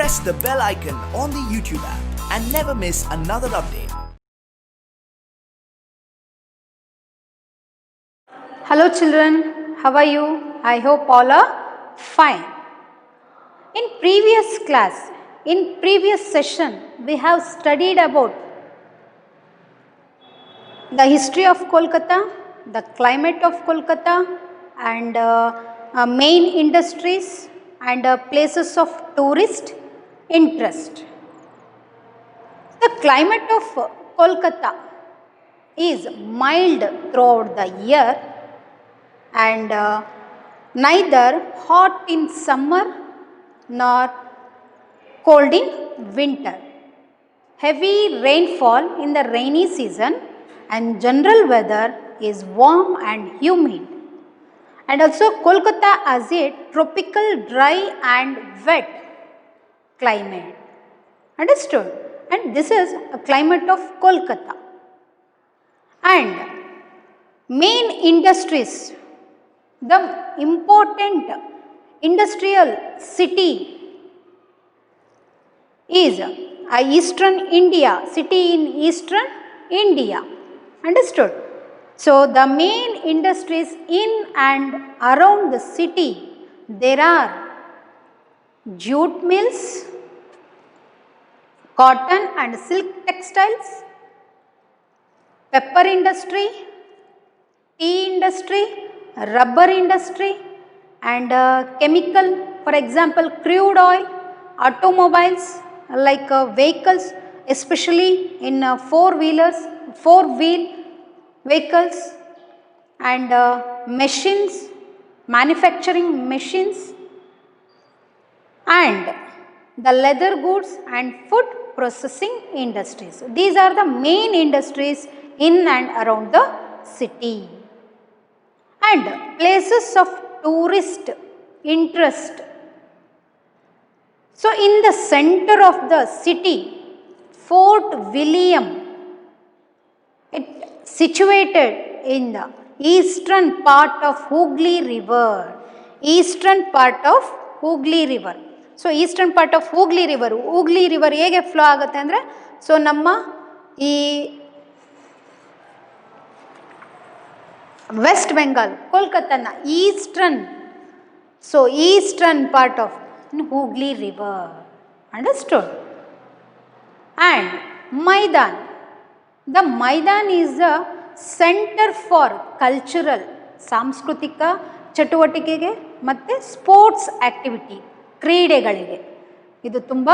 press the bell icon on the YouTube app and never miss another update. Hello children, how are you? I hope all are fine. In previous session, we have studied about the history of Kolkata, the climate of Kolkata, and main industries and places of tourist interest. The climate of Kolkata is mild throughout the year and neither hot in summer nor cold in winter. Heavy rainfall in the rainy season and general weather is warm and humid. And also Kolkata has a tropical dry and wet climate. Understood? And this is a climate of Kolkata. And main industries, the important industrial city is Eastern India, city in Eastern India. Understood? So, the main industries in and around the city, there are jute mills, cotton and silk textiles, pepper industry, tea industry, rubber industry and chemical, for example crude oil, automobiles like vehicles, especially in four-wheel vehicles and machines, manufacturing machines and the leather goods and food processing industries. These are the main industries in and around the city. And places of tourist interest. So, in the center of the city, Fort William, it situated in the eastern part of Hooghly River. Eastern part of Hooghly River. So, eastern part of Hooghly River ಹೇಗೆ flow ಆಗುತ್ತೆ ಅಂದರೆ, so ನಮ್ಮ ಈ West Bengal ಕೋಲ್ಕತ್ತಾನ eastern part of Hooghly River. Understood? And Maidan. The Maidan is the center for cultural, ಸಾಂಸ್ಕೃತಿಕ ಚಟುವಟಿಕೆಗೆ ಮತ್ತು sports activity, ಕ್ರೀಡೆಗಳಿಗೆ ಇದು ತುಂಬ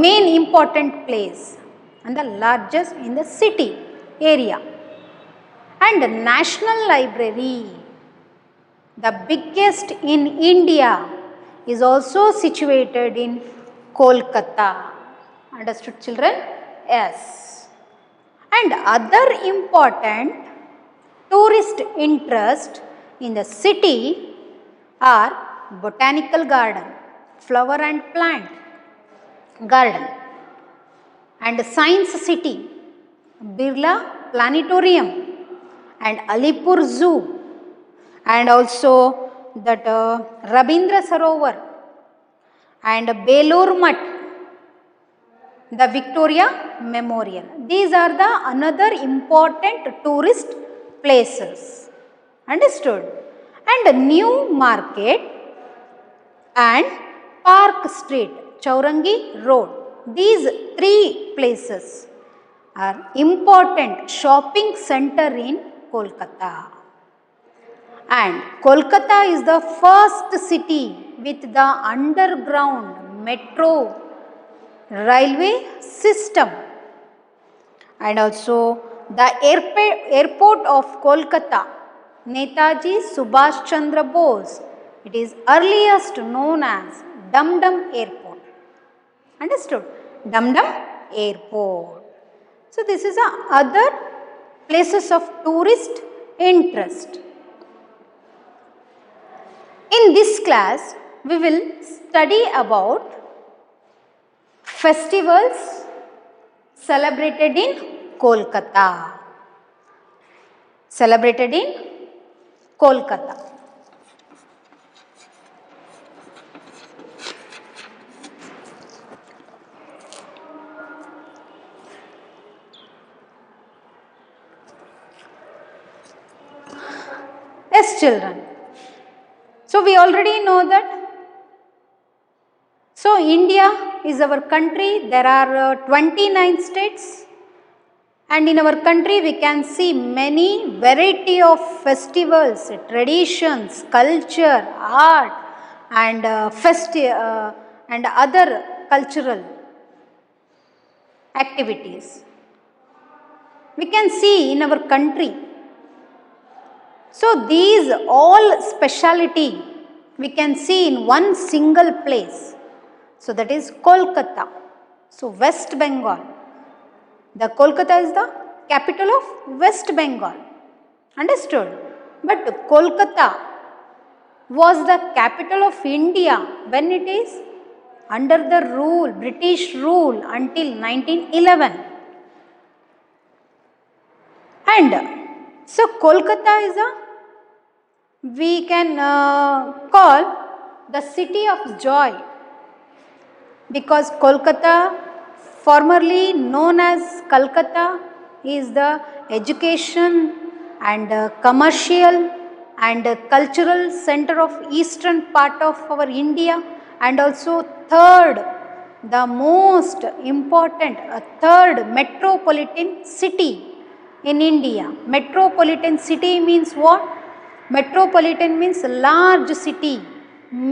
main important place and the largest in the city area. And National Library, the biggest in India, is also situated in Kolkata. Understood children? Yes. And other important tourist interest in the city are botanical garden, flower and plant garden and science city, Birla Planetarium and Alipur Zoo and also that Rabindra Sarovar and Belur Mutt, the Victoria Memorial. These are the another important tourist places. Understood? And New Market and Park Street, Chaurangi Road. These three places are important shopping center in Kolkata. And Kolkata is the first city with the underground metro railway system. And also the airport of Kolkata, Netaji Subhash Chandra Bose, it is earliest known as Dum Dum Airport. Understood? Dum Dum Airport. So, this is other places of tourist interest. In this class, we will study about festivals celebrated in Kolkata. Celebrated in Kolkata. Yes, children. So we already know that. So India is our country. There are 29 states, and in our country we can see many variety of festivals, traditions, culture, art, and and other cultural activities we can see in our country. So these all speciality we can see in one single place. So that is Kolkata. So West Bengal. The Kolkata is the capital of West Bengal. Understood? But Kolkata was the capital of India when it is under the rule, British rule until 1911. And so Kolkata is a, we can call the city of joy, because Kolkata, formerly known as Calcutta, is the education and commercial and cultural center of eastern part of our India, and also third, the most important, third metropolitan city in India. Metropolitan city means what? Metropolitan means large city,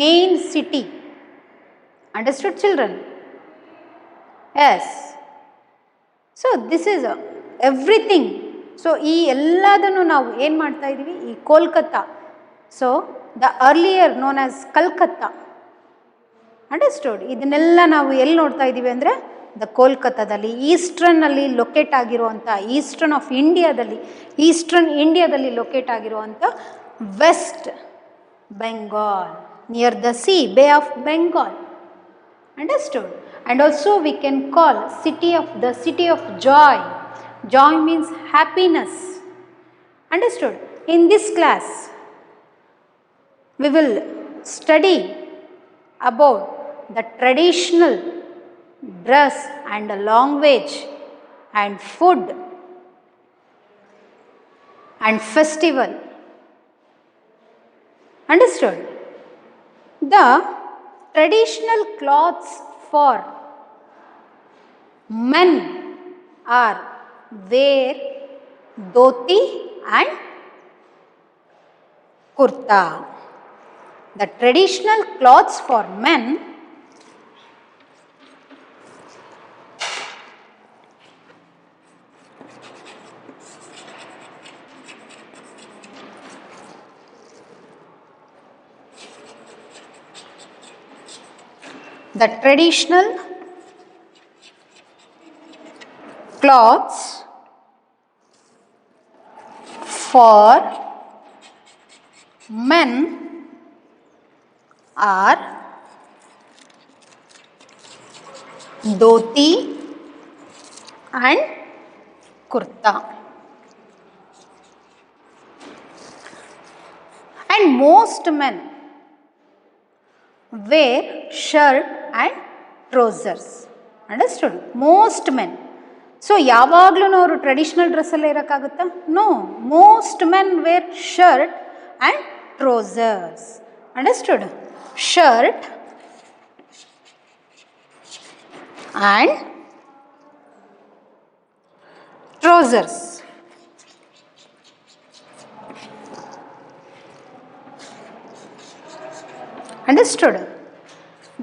main city. Understood, children? Yes. So this is everything. So ಈ ಎಲ್ಲದನ್ನು ನಾವು ಏನು ಮಾಡ್ತಾ ಇದ್ದೀವಿ, ಈ Kolkata, so the earlier known as Calcutta. Understood? ಇದನ್ನೆಲ್ಲ ನಾವು ಎಲ್ಲಿ ನೋಡ್ತಾ ಇದ್ದೀವಿ ಅಂದರೆ ದ ಕೋಲ್ಕತ್ತಾದಲ್ಲಿ, ಈಸ್ಟರ್ನಲ್ಲಿ ಲೊಕೇಟ್ ಆಗಿರುವಂಥ, ಈಸ್ಟರ್ನ್ ಆಫ್ ಇಂಡಿಯಾದಲ್ಲಿ, ಈಸ್ಟರ್ನ್ ಇಂಡಿಯಾದಲ್ಲಿ ಲೊಕೇಟ್ ಆಗಿರುವಂಥ West Bengal, near the sea, bay of Bengal. Understood? And also we can call city of the city of joy. Joy means happiness. Understood? In this class we will study about the traditional dress and language and food and festival. Understood? The traditional clothes for men are wear dhoti and kurta. The traditional clothes for men the traditional clothes for men are dhoti and kurta. And most men wear shirt and trousers. Understood? Most men. So ಯಾವಾಗಲೂ ಅವರು traditional ಡ್ರೆಸ್ಸಲ್ಲೇ ಇರೋಕ್ಕಾಗುತ್ತಾ? No. Most men wear shirt and trousers. Understood? Shirt and trousers. Understood?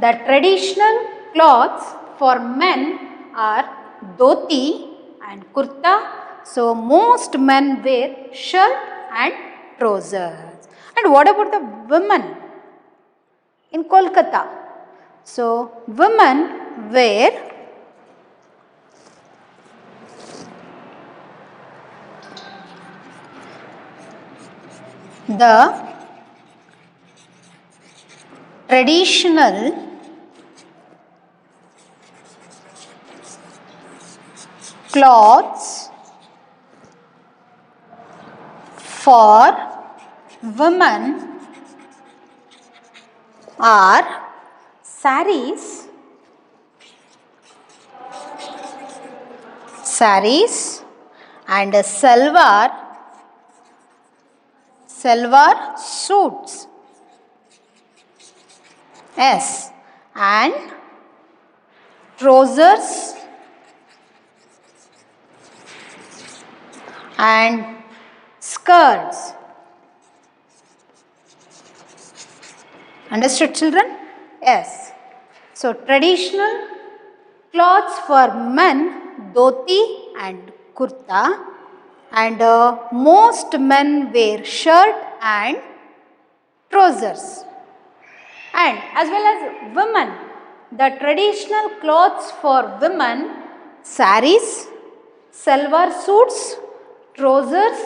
The traditional clothes for men are dhoti and kurta. So most men wear shirt and trousers. And what about the women in Kolkata? So women wear the traditional clothes for women are saris, and salwar, salwar suits. Yes, and trousers and skirts. Understood, children? Yes. So traditional clothes for men, dhoti and kurta, and most men wear shirt and trousers. And as well as women, the traditional clothes for women, saris, salwar suits, trousers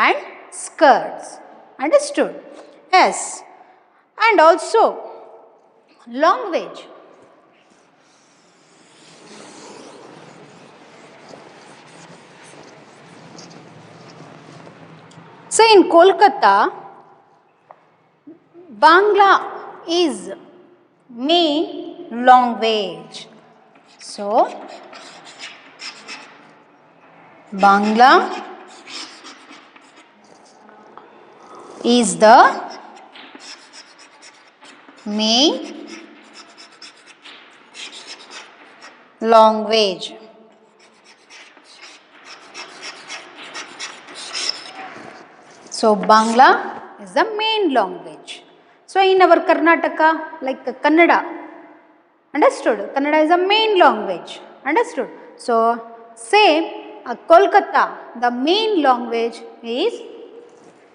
and skirts. Understood? Yes. And also language. So in Kolkata, Bangla is main language. So Bangla is the main language. So Bangla is the main language. So in our Karnataka, like Kannada, understood? Kannada is the main language. Understood? So same, Kolkata, the main language is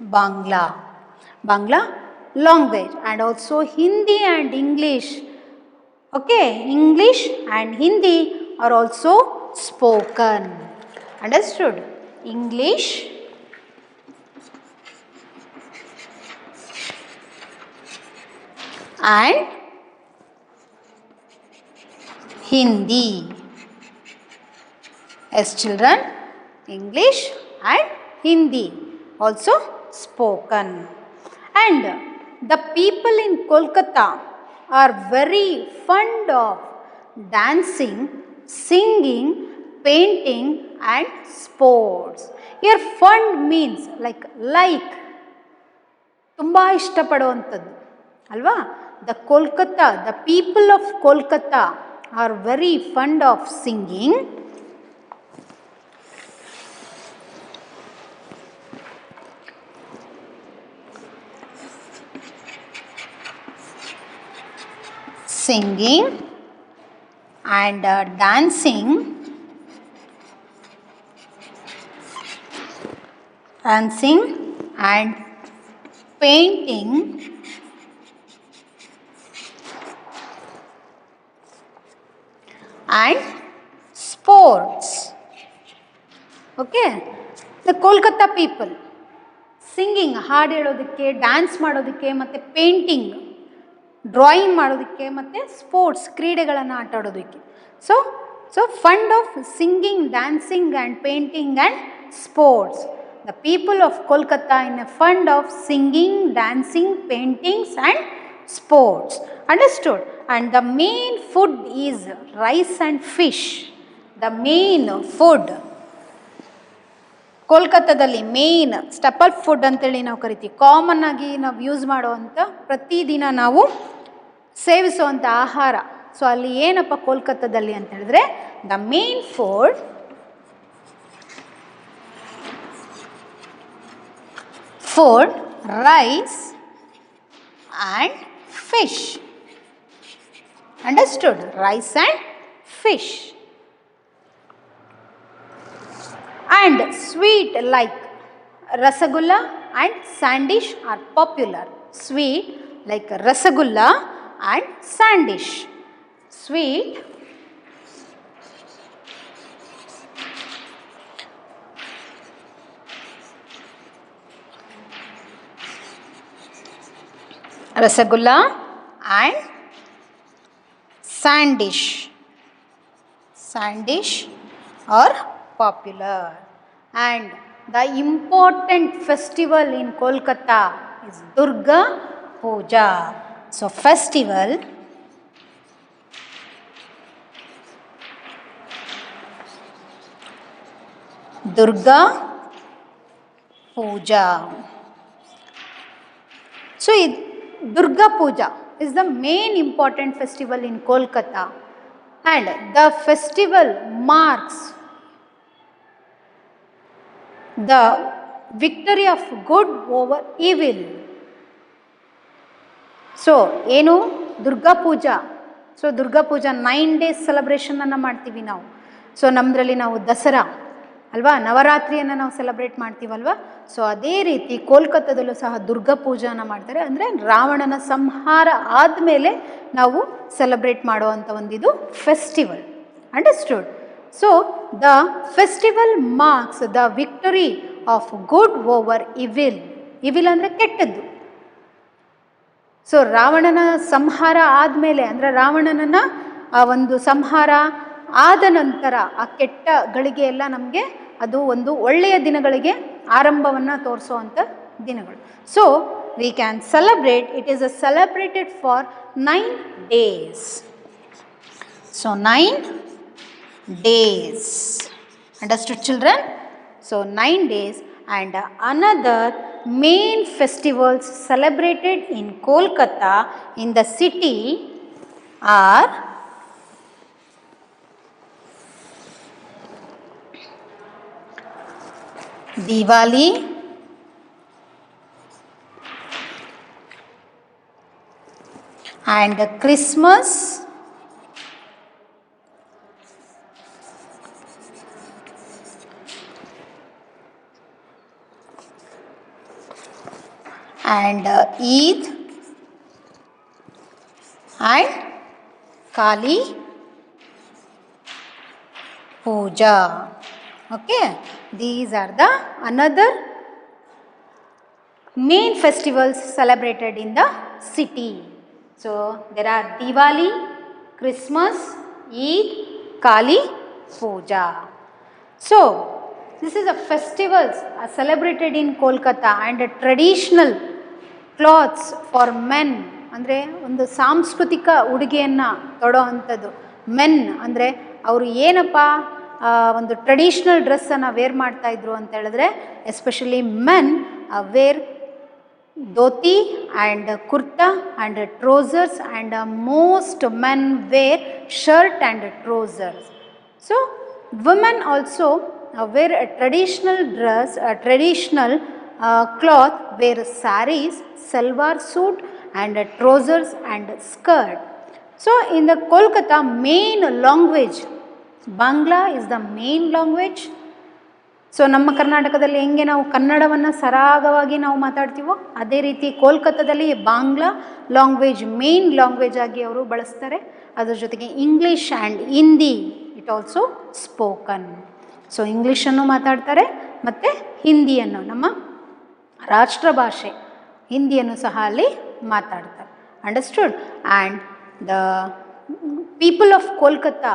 Bangla. Bangla language, and also Hindi and English. Okay, English and Hindi are also spoken. Understood? English and Hindi. Yes, children, English and Hindi also spoken. And the people in Kolkata are very fond of dancing, singing, painting and sports. Here fond means like ತುಂಬ ಇಷ್ಟಪಡುವಂಥದ್ದು ಅಲ್ವಾ. the people of Kolkata are very fond of singing, and dancing and painting and sports. Okay, the Kolkata people singing, ಹಾಡು ಹೇಳೋದಕ್ಕೆ, dance ಮಾಡೋದಕ್ಕೆ, ಮತ್ತು painting, drawing ಮಾಡೋದಕ್ಕೆ, ಮತ್ತು sports, ಕ್ರೀಡೆಗಳನ್ನು ಆಟ ಆಡೋದಕ್ಕೆ. So fund of singing, dancing and painting and sports. The people of Kolkata in a fund of singing, dancing, paintings and sports. Understood? And the main food is rice and fish. The main food. ಕೋಲ್ಕತ್ತಾದಲ್ಲಿ main staple food ಅಂತೇಳಿ ನಾವು ಕರಿತೀವಿ. Common ಆಗಿ ನಾವು use ಮಾಡುವಂಥ, ಪ್ರತಿದಿನ ನಾವು ಸೇವಿಸುವಂಥ ಆಹಾರ. ಸೊ ಅಲ್ಲಿ ಏನಪ್ಪ ಕೋಲ್ಕತ್ತಾದಲ್ಲಿ ಅಂತ ಹೇಳಿದ್ರೆ, the main food rice and fish. Understood? Rice and fish. And sweet like rasagulla and sandish are popular. Sweet like rasagulla and sandish. Sweet rasagulla and sandish are popular. And the important festival in Kolkata is Durga Puja. So festival Durga Puja. So Durga Puja is the main important festival in Kolkata, and the festival marks the victory of good over evil. So ಏನು ದುರ್ಗಾ ಪೂಜಾ, so Durga ಪೂಜಾ 9 days ಸೆಲೆಬ್ರೇಷನನ್ನು ಮಾಡ್ತೀವಿ ನಾವು. So ನಮ್ಮದ್ರಲ್ಲಿ ನಾವು ದಸರಾ ಅಲ್ವಾ, ನವರಾತ್ರಿಯನ್ನು ನಾವು celebrate ಮಾಡ್ತೀವಲ್ವ. So ಅದೇ ರೀತಿ ಕೋಲ್ಕತ್ತಾದಲ್ಲೂ ಸಹ ದುರ್ಗಾ ಪೂಜಾನ ಮಾಡ್ತಾರೆ. ಅಂದರೆ ರಾವಣನ ಸಂಹಾರ ಆದಮೇಲೆ ನಾವು ಸೆಲೆಬ್ರೇಟ್ ಮಾಡುವಂಥ ಒಂದಿದು festival. Understood? So the festival marks the victory of good over evil. Evil ಅಂದರೆ ಕೆಟ್ಟದ್ದು. ಸೊ ರಾವಣನ ಸಂಹಾರ ಆದಮೇಲೆ, ಅಂದರೆ ರಾವಣನನ್ನು ಆ ಒಂದು ಸಂಹಾರ ಆದ ನಂತರ ಆ ಕೆಟ್ಟ ಗಳಿಗೆ ಎಲ್ಲ ನಮಗೆ ಅದು ಒಂದು ಒಳ್ಳೆಯ ದಿನಗಳಿಗೆ ಆರಂಭವನ್ನು ತೋರಿಸುವಂಥ ದಿನಗಳು. So we can celebrate, it is a celebrated for 9 days. So 9 days. Understood, children? So 9 days. And another main festivals celebrated in Kolkata, in the city, are Diwali, and Christmas, and Eid, and Kali Puja. Okay, these are the another main festivals celebrated in the city. So there are Diwali, Christmas, Eid, Kali Puja. So this is a festivals are celebrated in Kolkata, and a traditional clothes for men, ಅಂದರೆ ಒಂದು ಸಾಂಸ್ಕೃತಿಕ ಉಡುಗೆಯನ್ನು ತೊಡೋ ಅಂಥದ್ದು. Men ಅಂದರೆ ಅವರು ಏನಪ್ಪ ಒಂದು traditional ಡ್ರೆಸ್ಸನ್ನು wear ಮಾಡ್ತಾಯಿದ್ರು ಅಂತ ಹೇಳಿದ್ರೆ, especially men wear dhoti and kurta and trousers, and most men wear shirt and trousers. So women also wear a traditional dress, a traditional cloth, wear saris, salwar suit, and trousers and skirt. So in the Kolkata, main language Bangla is the main language. So ನಮ್ಮ ಕರ್ನಾಟಕದಲ್ಲಿ ಹೆಂಗೆ ನಾವು ಕನ್ನಡವನ್ನು ಸರಾಗವಾಗಿ ನಾವು ಮಾತಾಡ್ತೀವೋ, ಅದೇ ರೀತಿ ಕೋಲ್ಕತ್ತಾದಲ್ಲಿ ಬಾಂಗ್ಲಾ ಲ್ಯಾಂಗ್ವೇಜ್ ಮೇನ್ ಲ್ಯಾಂಗ್ವೇಜ್ ಆಗಿ ಅವರು ಬಳಸ್ತಾರೆ. ಅದರ ಜೊತೆಗೆ English and Hindi it also spoken. So ಇಂಗ್ಲೀಷನ್ನು ಮಾತಾಡ್ತಾರೆ ಮತ್ತು ಹಿಂದಿಯನ್ನು, ನಮ್ಮ ರಾಷ್ಟ್ರ ಭಾಷೆ ಹಿಂದಿಯನ್ನು ಸಹ ಅಲ್ಲಿ ಮಾತಾಡ್ತಾರೆ. Understood? And the people of Kolkata,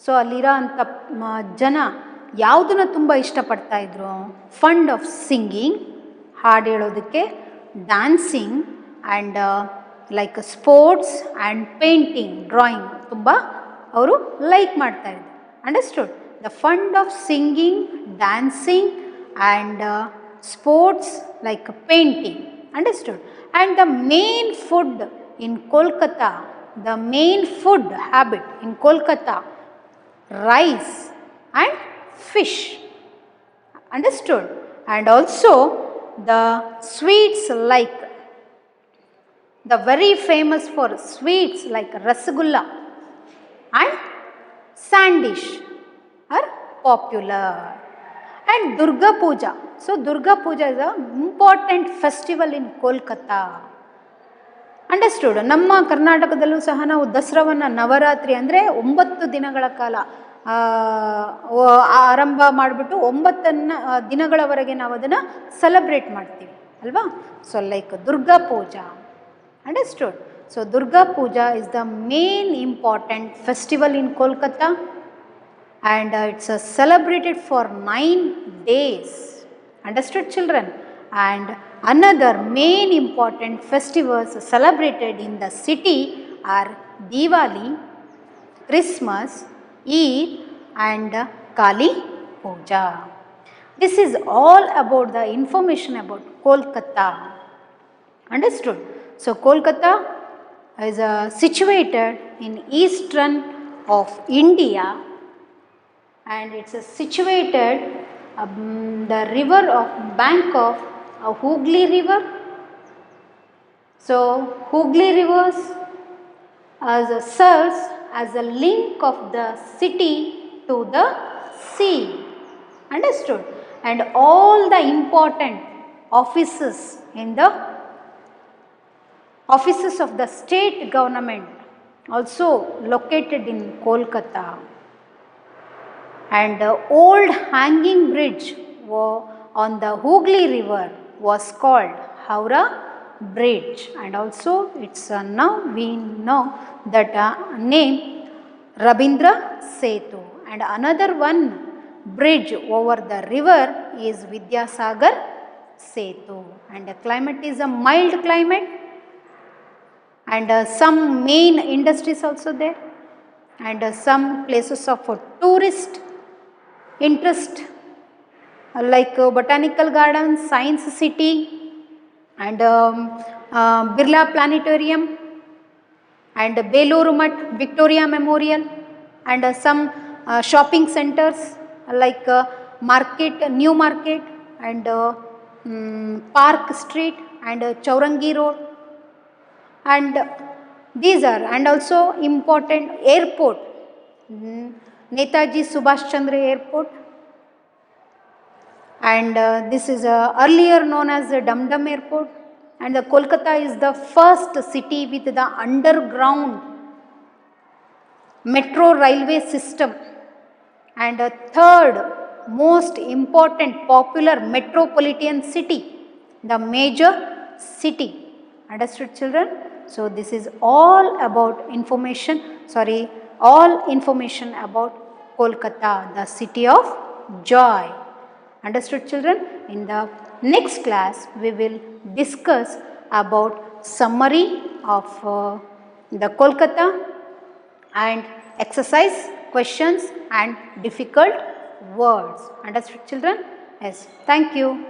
so ಅಲ್ಲಿರೋ ಅಂಥ ಜನ ಯಾವುದನ್ನು ತುಂಬ ಇಷ್ಟಪಡ್ತಾಯಿದ್ರು? ಫಂಡ್ ಆಫ್ ಸಿಂಗಿಂಗ್, ಹಾಡು ಹೇಳೋದಕ್ಕೆ, dancing, and like sports and painting, drawing ತುಂಬ ಅವರು ಲೈಕ್ ಮಾಡ್ತಾಯಿದ್ರು. Understood? The fund of singing, dancing, and sports like painting. Understood? And the main food in Kolkata, the main food habit in Kolkata, rice and fish. Understood? And also the sweets, like the very famous for sweets like rasgulla and sandish are popular. And Durga Puja. So Durga Puja is an important festival in Kolkata. Understood? ನಮ್ಮ ಕರ್ನಾಟಕದಲ್ಲೂ ಸಹ ನಾವು ದಸರಾವನ್ನು ನವರಾತ್ರಿ ಅಂದರೆ 9 ದಿನಗಳ ಕಾಲ ಆರಂಭ ಮಾಡಿಬಿಟ್ಟು 9 ದಿನಗಳವರೆಗೆ ನಾವು ಅದನ್ನು ಸೆಲೆಬ್ರೇಟ್ ಮಾಡ್ತೀವಿ ಅಲ್ವಾ. So like Durga Pooja. Understood? So Durga Puja is the main important festival in Kolkata, and it's celebrated for 9 days. Understood, children? And another main important festivals celebrated in the city are Diwali, Christmas, Eid, and Kali Puja. This is all about the information about Kolkata. Understood? So Kolkata is situated in eastern of India, and it's situated the river of bank of Hooghly river. So Hooghly rivers serves as a link of the city to the sea. Understood? And all the important offices in the offices of the state government also located in Kolkata. And the old hanging bridge on the Hooghly river was called Howrah Bridge, and also it's now we know that name Rabindra Setu. And another one bridge over the river is Vidyasagar Setu, and the climate is a mild climate, and some main industries also there, and some places of tourist interest like Botanical Gardens, Science City, and Birla Planetarium, and Beluru Mutt, Victoria Memorial, and some shopping centers like Market, New Market, and Park Street, and Chaurangi Road, and these are, and also important airport, Netaji Subhash Chandra Airport, and this is earlier known as Dum Dum Airport, and the Kolkata is the first city with the underground metro railway system, and the third most important popular metropolitan city, the major city. Understood, children? So this is all about information, all information about Kolkata, the city of joy. Understood, children? In the next class, we will discuss about summary of the Kolkata and exercise questions and difficult words. Understood, children? Yes. Thank you.